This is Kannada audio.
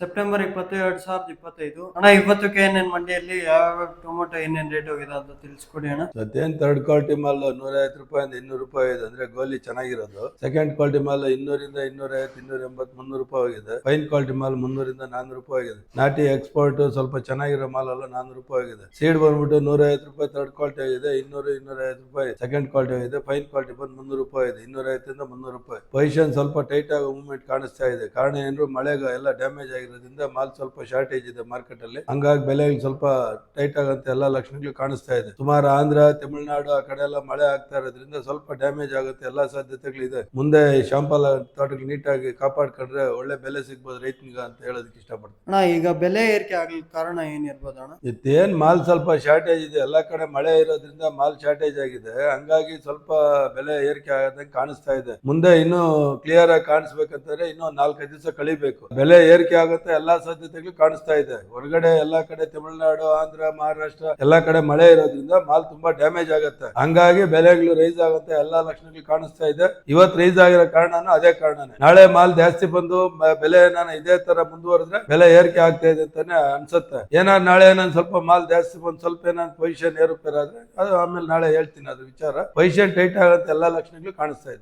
ಸೆಪ್ಟೆಂಬರ್ 20, 2025 ಅಣ್ಣ. ಇವತ್ತು KNN ಮಂಡಿಯಲ್ಲಿ ಯಾವ ಟೊಮೊಟೊ ಏನೇನ್ ರೇಟ್ ಹೋಗಿದೆ ಅಂತ ತಿಳಿಸ್ಕೊಡಿ ಅಣ್ಣ. ಮತ್ತೇನ್ ಥರ್ಡ್ ಕ್ವಾಲಿಟಿ ಮಾಲ್ 150 ರೂಪಾಯಿಂದ 200 ರೂಪಾಯಿ ಇದೆ, ಅಂದ್ರೆ ಗೋಲಿ ಚೆನ್ನಾಗಿರೋದು. ಸೆಕೆಂಡ್ ಕ್ವಾಲಿಟಿ ಮಾಲ್ 200ರಿಂದ 250, 280, 300 ರೂಪಾಯಿ ಹೋಗಿದೆ. ಫೈನ್ ಕ್ವಾಲಿಟಿ ಮಾಲ್ 300ರಿಂದ 400 ರೂಪಾಯಿ ಆಗಿದೆ. ನಾಟಿ ಎಕ್ಸ್ಪೋರ್ಟ್ ಸ್ವಲ್ಪ ಚೆನ್ನಾಗಿರೋ ಮಾಲ್ ಎಲ್ಲ 400 ರೂಪಾಯಿ ಆಗಿದೆ. ಸೀಡ್ ಬಂದ್ಬಿಟ್ಟು 150 ರೂಪಾಯಿ ಥರ್ಡ್ ಕ್ವಾಲಿಟಿ ಆಗಿದೆ, 200, 250 ರೂಪಾಯಿ ಸೆಕೆಂಡ್ ಕ್ವಾಲಿಟಿ ಆಗಿದೆ. ಫೈನ್ ಕ್ವಾಲಿಟಿ ಬಂದು 300 ರೂಪಾಯಿ ಇದೆ, 250ರಿಂದ 300 ರೂಪಾಯಿ. ಪೊಸಿಷನ್ ಸ್ವಲ್ಪ ಟೈಟ್ ಆಗಿ ಮೂವ್ಮೆಂಟ್ ಕಾಣಿಸ್ತಾ ಇದೆ. ಕಾರಣ ಏನ್ರು ಮಳೆಗ ಎಲ್ಲ ಡ್ಯಾಮೇಜ್ ಆಗಿರೋದ್ರಿಂದ ಮಾಲ್ ಸ್ವಲ್ಪ ಶಾರ್ಟೇಜ್ ಇದೆ ಮಾರ್ಕೆಟ್ ಅಲ್ಲಿ. ಹಂಗಾಗಿ ಬೆಲೆ ಸ್ವಲ್ಪ ಟೈಟ್ ಆಗಂತ ಎಲ್ಲ ಲಕ್ಷಣಗಳು ಕಾಣಿಸ್ತಾ ಇದೆ. ಸುಮಾರು ಆಂಧ್ರ, ತಮಿಳುನಾಡು ಆ ಕಡೆ ಎಲ್ಲ ಮಳೆ ಆಗ್ತಾ ಇರೋದ್ರಿಂದ ಸ್ವಲ್ಪ ಡ್ಯಾಮೇಜ್ ಆಗುತ್ತೆ, ಎಲ್ಲಾ ಸಾಧ್ಯತೆಗಳಿದೆ. ಮುಂದೆ ಶಾಂಪಲ್ ತೋಟಗಳು ನೀಟಾಗಿ ಕಾಪಾಡ್ಕೊಂಡ್ರೆ ಒಳ್ಳೆ ಬೆಲೆ ಸಿಗ್ಬೋದು ರೈತನಿಗ ಅಂತ ಹೇಳೋದಕ್ಕೆ ಇಷ್ಟಪಡ್ತೀನಿ. ಅಣ್ಣ, ಈಗ ಬೆಲೆ ಏರಿಕೆ ಆಗ್ಲಿಕ್ಕೆ ಕಾರಣ ಏನಿರ್ಬೋದು ಅಣ್ಣ? ಇತ್ತೇನ್ ಮಾಲ್ ಸ್ವಲ್ಪ ಶಾರ್ಟೇಜ್ ಇದೆ, ಎಲ್ಲಾ ಕಡೆ ಮಳೆ ಇರೋದ್ರಿಂದ ಮಾಲ್ ಶಾರ್ಟೇಜ್ ಆಗಿದೆ. ಹಂಗಾಗಿ ಸ್ವಲ್ಪ ಬೆಲೆ ಏರಿಕೆ ಆಗೋದಂಗೆ ಕಾಣಿಸ್ತಾ ಇದೆ. ಮುಂದೆ ಇನ್ನೂ ಕ್ಲಿಯರ್ ಆಗಿ ಕಾಣಿಸ್ಬೇಕಂತಂದ್ರೆ ಇನ್ನೂ 4-5 ದಿವಸ ಕಳಿಬೇಕು. ಬೆಲೆ ಏರಿಕೆ ಆಗುತ್ತೆ ಎಲ್ಲಾ ಸಾಧ್ಯತೆಗಳು ಕಾಣಿಸ್ತಾ ಇದೆ. ಹೊರಗಡೆ ಎಲ್ಲಾ ಕಡೆ ತಮಿಳುನಾಡು, ಆಂಧ್ರ, ಮಹಾರಾಷ್ಟ್ರ ಎಲ್ಲಾ ಕಡೆ ಮಳೆ ಇರೋದ್ರಿಂದ ಮಾಲ್ ತುಂಬಾ ಡ್ಯಾಮೇಜ್ ಆಗುತ್ತೆ. ಹಂಗಾಗಿ ಬೆಲೆಗಳು ರೈಸ್ ಆಗುತ್ತೆ ಎಲ್ಲಾ ಲಕ್ಷಣಗಳು ಕಾಣಿಸ್ತಾ ಇದೆ. ಇವತ್ತು ರೈಸ್ ಆಗಿರೋ ಕಾರಣನೂ ಅದೇ ಕಾರಣನೇ. ನಾಳೆ ಮಾಲ್ ಜಾಸ್ತಿ ಬಂದು ಬೆಲೆ ನಾನು ಇದೇ ತರ ಮುಂದುವರೆದ್ರೆ ಬೆಲೆ ಏರಿಕೆ ಆಗ್ತಾ ಇದೆ ಅಂತಾನೆ ಅನ್ಸುತ್ತೆ. ಏನಾದ್ರು ನಾಳೆ ನಾನು ಸ್ವಲ್ಪ ಮಾಲ್ ಜಾಸ್ತಿ ಬಂದು ಸ್ವಲ್ಪ ಏನಾದ್ರು ಪೊಸಿಷನ್ ಏರುಪೇರಾದ್ರೆ ಅದು ಆಮೇಲೆ ನಾಳೆ ಹೇಳ್ತೀನಿ ಅದ್ರ ವಿಚಾರ. ಪೊಸಿಷನ್ ಟೈಟ್ ಆಗುತ್ತೆ ಎಲ್ಲಾ ಲಕ್ಷಣಗಳು ಕಾಣಿಸ್ತಾ ಇದೆ.